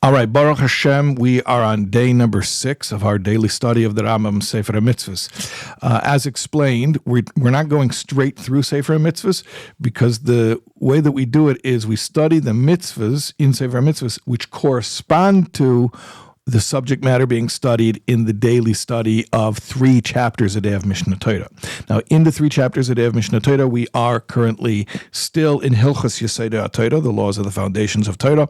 All right, Baruch Hashem, we are on day number 6 of our daily study of the Rambam Sefer HaMitzvos. As explained, we're not going straight through Sefer HaMitzvos because the way that we do it is we study the mitzvahs in Sefer HaMitzvos which correspond to the subject matter being studied in the daily study of 3 chapters a day of Mishnah Torah. Now, in the 3 chapters a day of Mishnah Torah, we are currently still in Hilchos Yesodei HaTorah, the laws of the foundations of Torah,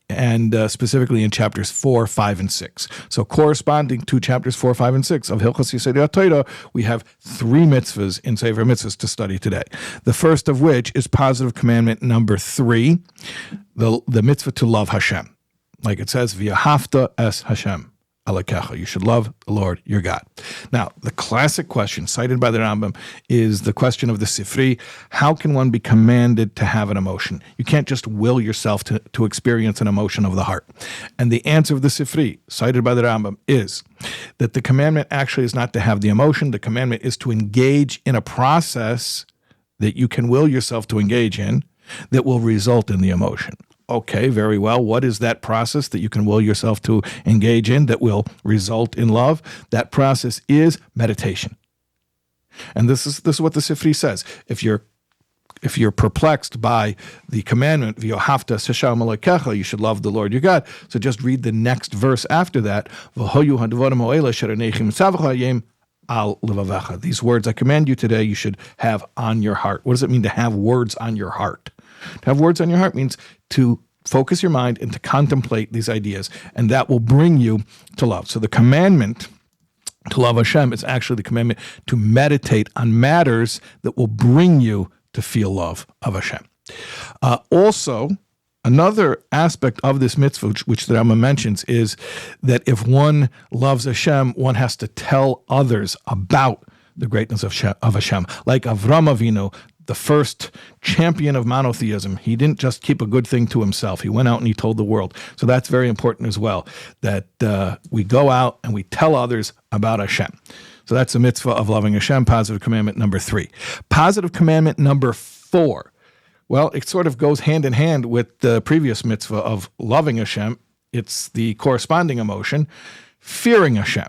and specifically in chapters 4, 5, and 6. So corresponding to chapters 4, 5, and 6 of Hilchos Yesodei HaTorah, we have 3 mitzvahs in Sefer HaMitzvos to study today. The first of which is positive commandment number 3, the mitzvah to love Hashem. Like it says, V'yahavta es Hashem alakecha. You should love the Lord your God. Now, the classic question cited by the Rambam is the question of the Sefer. How can one be commanded to have an emotion? You can't just will yourself to experience an emotion of the heart. And the answer of the Sefer, cited by the Rambam, is that the commandment actually is not to have the emotion. The commandment is to engage in a process that you can will yourself to engage in that will result in the emotion. Okay, very well. What is that process that you can will yourself to engage in that will result in love? That process is meditation. And this is what the Sefer says. If you're perplexed by the commandment, V'yohavta es Hashem alakecha, you should love the Lord your God. So just read the next verse after that. V'hoyu hadvarim ha'ela asher aneichi mitzavecha hayem al levavecha. These words I command you today, you should have on your heart. What does it mean to have words on your heart? To have words on your heart means to focus your mind and to contemplate these ideas, and that will bring you to love. So the commandment to love Hashem is actually the commandment to meditate on matters that will bring you to feel love of Hashem. Also, another aspect of this mitzvah, which the Rambam mentions, is that if one loves Hashem, one has to tell others about the greatness of Hashem. Like Avram Avinu, the first champion of monotheism, he didn't just keep a good thing to himself. He went out and he told the world. So that's very important as well, that we go out and we tell others about Hashem. So that's the mitzvah of loving Hashem, positive commandment number 3. Positive commandment number 4. Well, it sort of goes hand in hand with the previous mitzvah of loving Hashem. It's the corresponding emotion, fearing Hashem.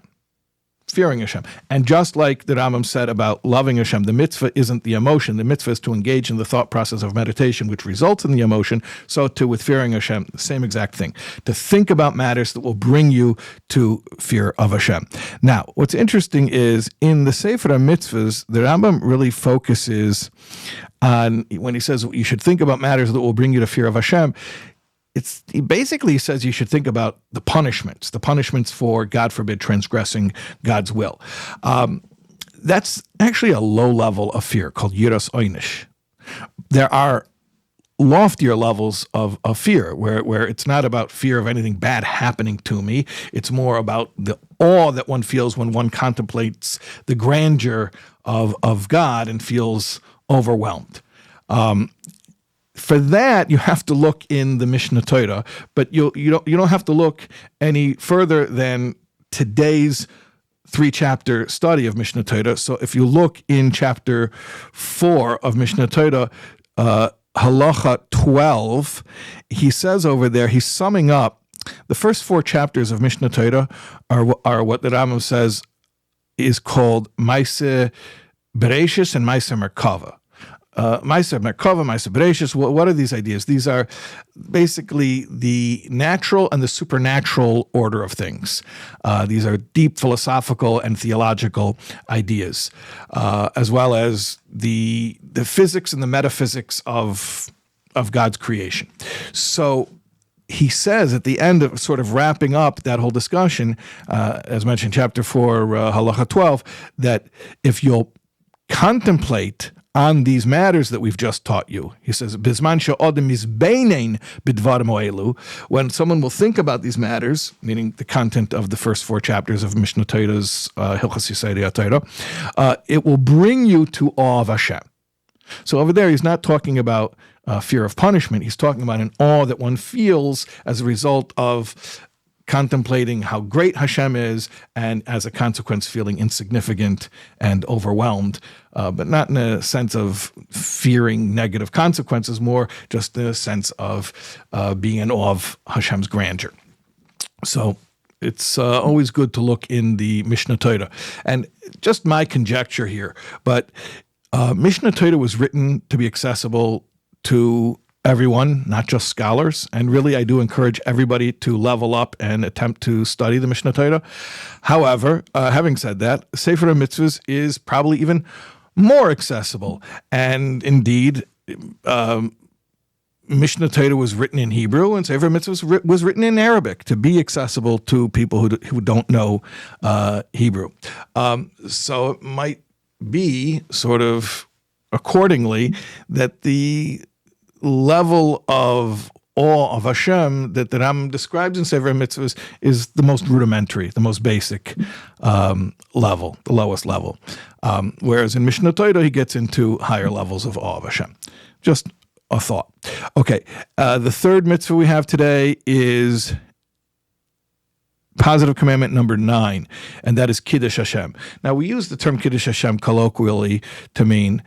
Fearing Hashem. And just like the Rambam said about loving Hashem, the mitzvah isn't the emotion. The mitzvah is to engage in the thought process of meditation, which results in the emotion. So too with fearing Hashem, the same exact thing. To think about matters that will bring you to fear of Hashem. Now, what's interesting is in the Sefer HaMitzvos, the Rambam really focuses on, when he says you should think about matters that will bring you to fear of Hashem, he basically says you should think about the punishments for, God forbid, transgressing God's will. That's actually a low level of fear called yiras oynish. There are loftier levels of fear where it's not about fear of anything bad happening to me. It's more about the awe that one feels when one contemplates the grandeur of God and feels overwhelmed. For that, you have to look in the Mishnah Torah, but you don't have to look any further than today's 3-chapter study of Mishnah Torah. So if you look in chapter 4 of Mishnah Torah, Halacha 12, he says over there, he's summing up the first 4 chapters of Mishnah Torah are what the Rambam says is called Maaseh Bereishis and Maaseh Merkava. Maaseh Merkava, Maaseh Bereishis, what are these ideas? These are basically the natural and the supernatural order of things. These are deep philosophical and theological ideas, as well as the physics and the metaphysics of God's creation. So he says at the end of sort of wrapping up that whole discussion, as mentioned, chapter 4, Halacha 12, that if you'll contemplate on these matters that we've just taught you. He says, Bizman she'odem mizbeinen bidvarim ha'elu, when someone will think about these matters, meaning the content of the first 4 chapters of Mishnah Torah's Hilchos Yesodei HaTorah, it will bring you to awe of Hashem. So over there, he's not talking about fear of punishment. He's talking about an awe that one feels as a result of contemplating how great Hashem is, and as a consequence feeling insignificant and overwhelmed, but not in a sense of fearing negative consequences, more just in a sense of being in awe of Hashem's grandeur. So it's always good to look in the Mishnah Torah. And just my conjecture here, but Mishnah Torah was written to be accessible to everyone, not just scholars. And really, I do encourage everybody to level up and attempt to study the Mishnah Torah. However, having said that, Sefer HaMitzvos is probably even more accessible. And indeed, Mishnah Torah was written in Hebrew, and Sefer HaMitzvos was written in Arabic to be accessible to people who don't know Hebrew. So it might be sort of accordingly that the level of awe of Hashem that the Rambam describes in Sefer HaMitzvos is the most rudimentary, the most basic level, the lowest level. Whereas in Mishnah Torah, he gets into higher levels of awe of Hashem. Just a thought. Okay, the third mitzvah we have today is positive commandment number 9, and that is Kiddush Hashem. Now, we use the term Kiddush Hashem colloquially to mean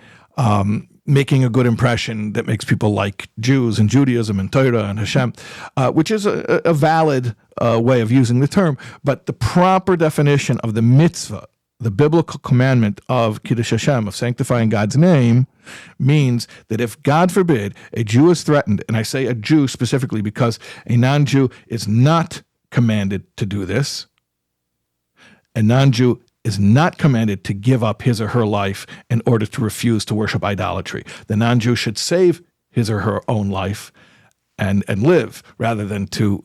making a good impression that makes people like Jews and Judaism and Torah and Hashem, which is a valid way of using the term. But the proper definition of the mitzvah, the biblical commandment of Kiddush Hashem, of sanctifying God's name, means that if, God forbid, a Jew is threatened, and I say a Jew specifically because a non-Jew is not commanded to do this, a non-Jew is not commanded to give up his or her life in order to refuse to worship idolatry. The non-Jew should save his or her own life and live rather than to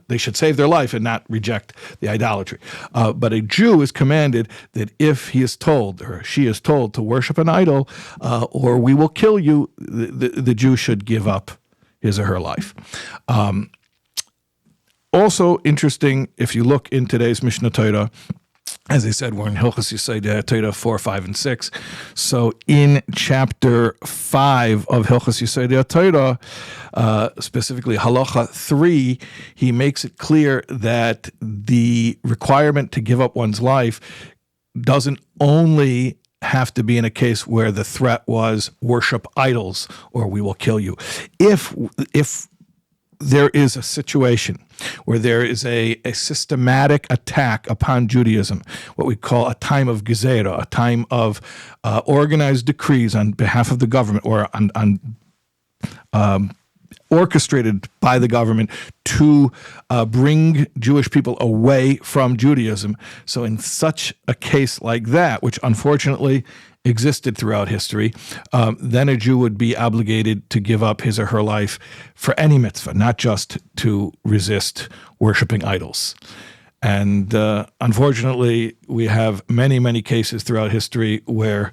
they should save their life and not reject the idolatry. But a Jew is commanded that if he is told or she is told to worship an idol, or we will kill you, the Jew should give up his or her life. Also interesting, if you look in today's Mishnah Torah, as I said, we're in Hilchos Yesodei Torah 4, 5, and 6. So in chapter 5 of Hilchos Yesodei Torah, specifically Halacha 3, he makes it clear that the requirement to give up one's life doesn't only have to be in a case where the threat was worship idols or we will kill you. If there is a situation where there is a systematic attack upon Judaism, what we call a time of gezerah, a time of organized decrees on behalf of the government or orchestrated by the government to bring Jewish people away from Judaism. So in such a case like that, which unfortunately existed throughout history, then a Jew would be obligated to give up his or her life for any mitzvah, not just to resist worshiping idols. And unfortunately, we have many, many cases throughout history where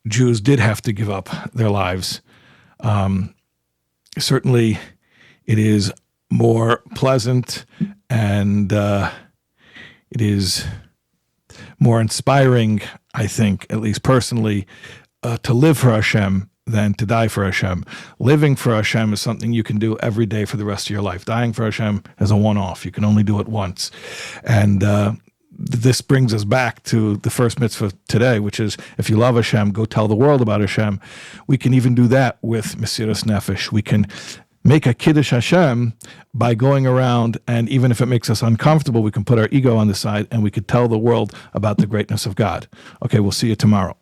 Jews did have to give up their lives. Certainly, it is more pleasant and it is more inspiring, I think, at least personally, to live for Hashem than to die for Hashem. Living for Hashem is something you can do every day for the rest of your life. Dying for Hashem is a one-off. You can only do it once. And this brings us back to the first mitzvah today, which is, if you love Hashem, go tell the world about Hashem. We can even do that with Mesiras Nefesh. We can make a Kiddush Hashem by going around, and even if it makes us uncomfortable, we can put our ego on the side and we could tell the world about the greatness of God. Okay, we'll see you tomorrow.